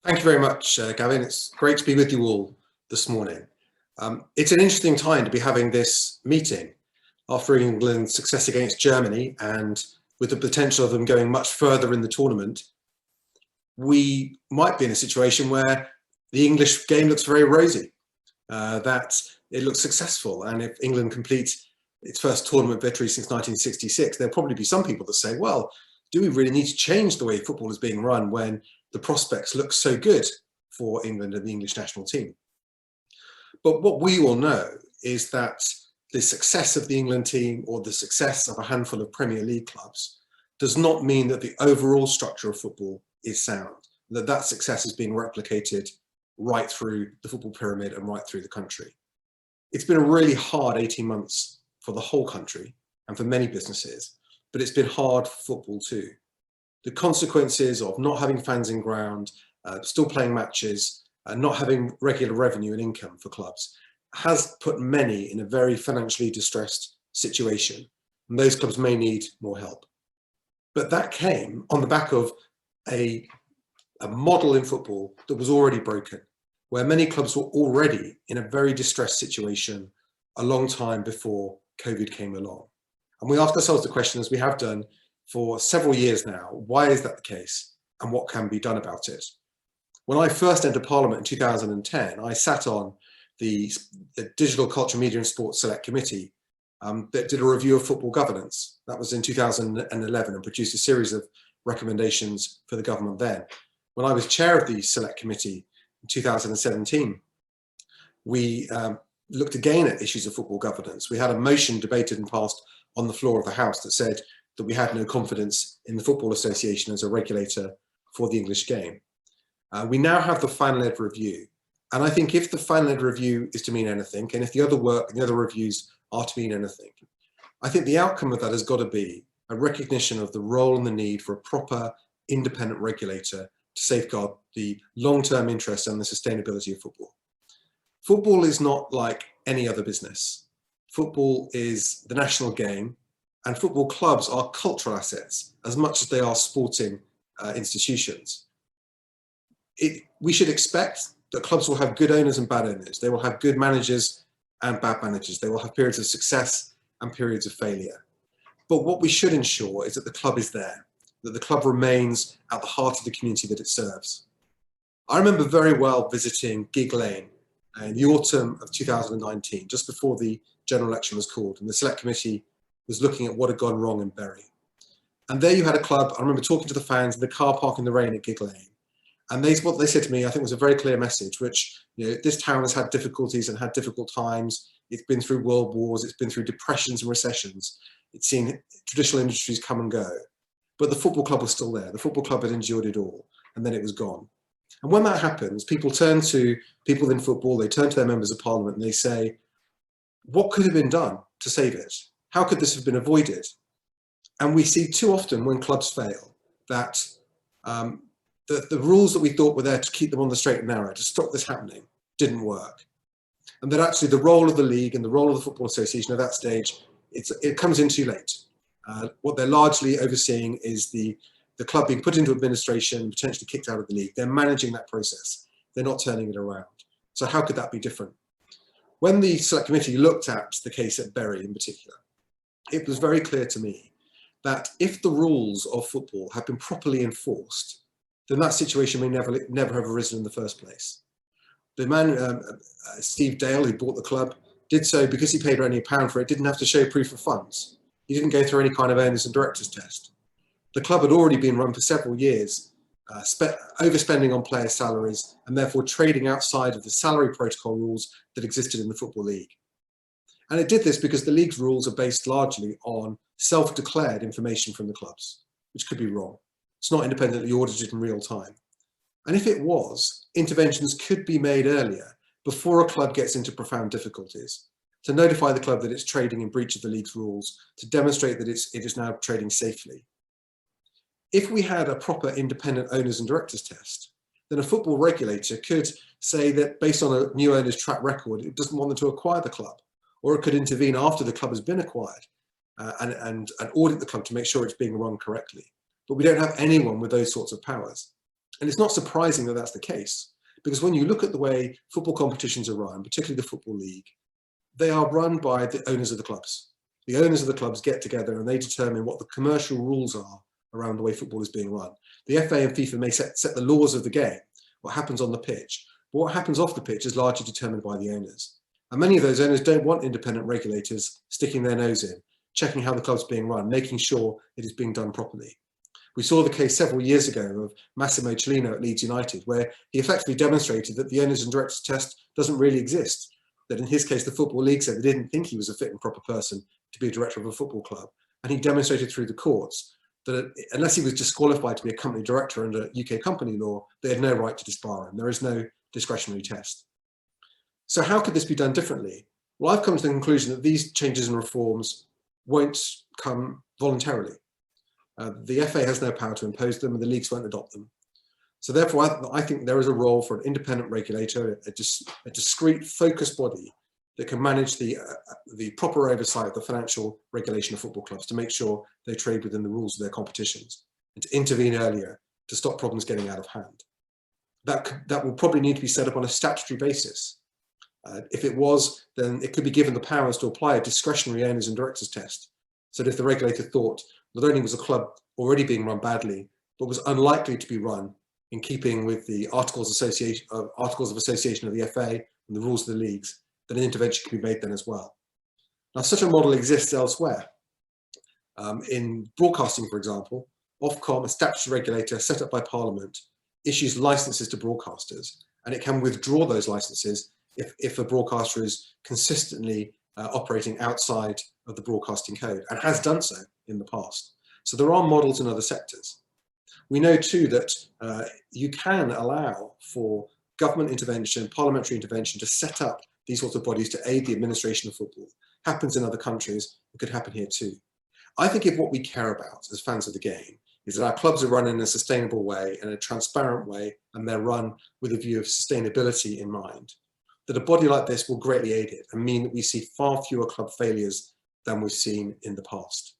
Thank you very much, Gavin. It's great to be with you all this morning. It's an interesting time to be having this meeting after England's success against Germany, and with the potential of them going much further in the tournament. We might be in a situation where the English game looks very rosy, that it looks successful, and if England completes its first tournament victory since 1966, there'll probably be some people that say, well, do we really need to change the way football is being run when the prospects look so good for England and the English national team? But what we all know is that the success of the England team or the success of a handful of Premier League clubs does not mean that the overall structure of football is sound, that success is being replicated right through the football pyramid and right through the country. It's been a really hard 18 months for the whole country and for many businesses, but it's been hard for football too. The consequences of not having fans in ground, still playing matches, not having regular revenue and income for clubs has put many in a very financially distressed situation. And those clubs may need more help. But that came on the back of a model in football that was already broken, where many clubs were already in a very distressed situation a long time before COVID came along. And we ask ourselves the question, as we have done for several years now, why is that the case and what can be done about it? When I first entered Parliament in 2010, I sat on the Digital Culture, Media and Sports Select Committee that did a review of football governance. That was in 2011 and produced a series of recommendations for the government then. When I was chair of the Select Committee in 2017, we looked again at issues of football governance. We had a motion debated and passed on the floor of the House that said that we had no confidence in the Football Association as a regulator for the English game. We now have the fan-led review. And I think if the fan-led review is to mean anything, and if the other work and the other reviews are to mean anything, I think the outcome of that has got to be a recognition of the role and the need for a proper independent regulator to safeguard the long-term interests and the sustainability of football. Football is not like any other business. Football is the national game, and football clubs are cultural assets as much as they are sporting institutions. We should expect that clubs will have good owners and bad owners. They will have good managers and bad managers. They will have periods of success and periods of failure. But what we should ensure is that the club is there, that the club remains at the heart of the community that it serves. I remember very well visiting Gig Lane in the autumn of 2019, just before the general election was called, and the Select Committee was looking at what had gone wrong in Bury. And there you had a club. I remember talking to the fans in the car park in the rain at Gig Lane. And what they said to me, I think, was a very clear message, which, this town has had difficulties and had difficult times. It's been through world wars. It's been through depressions and recessions. It's seen traditional industries come and go. But the football club was still there. The football club had endured it all, and then it was gone. And when that happens, people turn to people in football, they turn to their members of parliament, and they say, what could have been done to save it? How could this have been avoided? And we see too often when clubs fail that the rules that we thought were there to keep them on the straight and narrow, to stop this happening, didn't work. And that actually the role of the league and the role of the Football Association at that stage, it comes in too late. What they're largely overseeing is the club being put into administration, potentially kicked out of the league. They're managing that process. They're not turning it around. So how could that be different? When the Select Committee looked at the case at Bury in particular, it was very clear to me that if the rules of football had been properly enforced, then that situation may never have arisen in the first place. The man, Steve Dale, who bought the club, did so because he paid only £1 for it, didn't have to show proof of funds. He didn't go through any kind of owners and directors test. The club had already been run for several years, overspending on player salaries and therefore trading outside of the salary protocol rules that existed in the Football League. And it did this because the league's rules are based largely on self-declared information from the clubs, which could be wrong. It's not independently audited in real time. And if it was, interventions could be made earlier before a club gets into profound difficulties, to notify the club that it's trading in breach of the league's rules, to demonstrate that it is now trading safely. If we had a proper independent owners and directors test, then a football regulator could say that based on a new owner's track record, it doesn't want them to acquire the club, or it could intervene after the club has been acquired and audit the club to make sure it's being run correctly. But we don't have anyone with those sorts of powers. And it's not surprising that that's the case, because when you look at the way football competitions are run, particularly the Football League, they are run by the owners of the clubs. The owners of the clubs get together and they determine what the commercial rules are around the way football is being run. The FA and FIFA may set the laws of the game, what happens on the pitch, but what happens off the pitch is largely determined by the owners. And many of those owners don't want independent regulators sticking their nose in, checking how the club's being run, making sure it is being done properly. We saw the case several years ago of Massimo Cellino at Leeds United, where he effectively demonstrated that the owners and directors test doesn't really exist. That in his case, the Football League said they didn't think he was a fit and proper person to be a director of a football club. And he demonstrated through the courts that unless he was disqualified to be a company director under UK company law, they had no right to disbar him. There is no discretionary test. So how could this be done differently? Well, I've come to the conclusion that these changes and reforms won't come voluntarily. The FA has no power to impose them and the leagues won't adopt them. So therefore, I think there is a role for an independent regulator, a discrete, focused body that can manage the proper oversight of the financial regulation of football clubs to make sure they trade within the rules of their competitions and to intervene earlier to stop problems getting out of hand. That will probably need to be set up on a statutory basis. If it was, then it could be given the powers to apply a discretionary owners and directors test. So that if the regulator thought not only was a club already being run badly, but was unlikely to be run in keeping with the Articles of Association of the FA and the rules of the leagues, then an intervention can be made then as well. Now, such a model exists elsewhere. In broadcasting, for example, Ofcom, a statutory regulator set up by Parliament, issues licenses to broadcasters, and it can withdraw those licenses if a broadcaster is consistently operating outside of the broadcasting code, and has done so in the past. So there are models in other sectors. We know too that you can allow for government intervention, parliamentary intervention to set up these sorts of bodies to aid the administration of football. Happens in other countries, it could happen here too. I think if what we care about as fans of the game is that our clubs are run in a sustainable way, in a transparent way, and they're run with a view of sustainability in mind, that a body like this will greatly aid it and mean that we see far fewer club failures than we've seen in the past.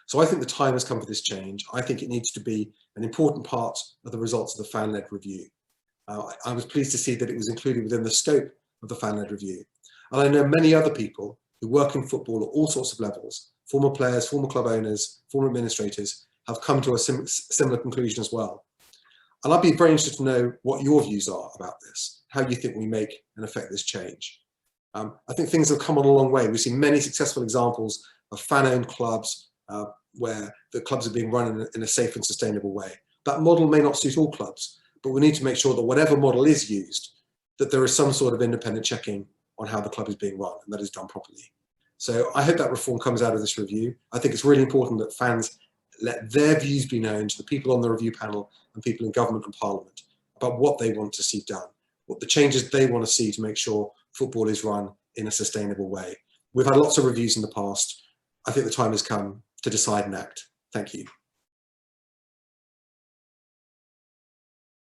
So I think the time has come for this change. I think it needs to be an important part of the results of the fan-led review. I was pleased to see that it was included within the scope of the fan-led review. And I know many other people who work in football at all sorts of levels, former players, former club owners, former administrators, have come to a similar conclusion as well. And I'd be very interested to know what your views are about this, how you think we make and affect this change. I think things have come on a long way. We've seen many successful examples of fan-owned clubs where the clubs are being run in a safe and sustainable way. That model may not suit all clubs, but we need to make sure that whatever model is used, that there is some sort of independent checking on how the club is being run, and that is done properly. So I hope that reform comes out of this review. I think it's really important that fans let their views be known to the people on the review panel and people in government and parliament about what they want to see done, what the changes they want to see to make sure football is run in a sustainable way. We've had lots of reviews in the past. I think the time has come to decide and act. Thank you.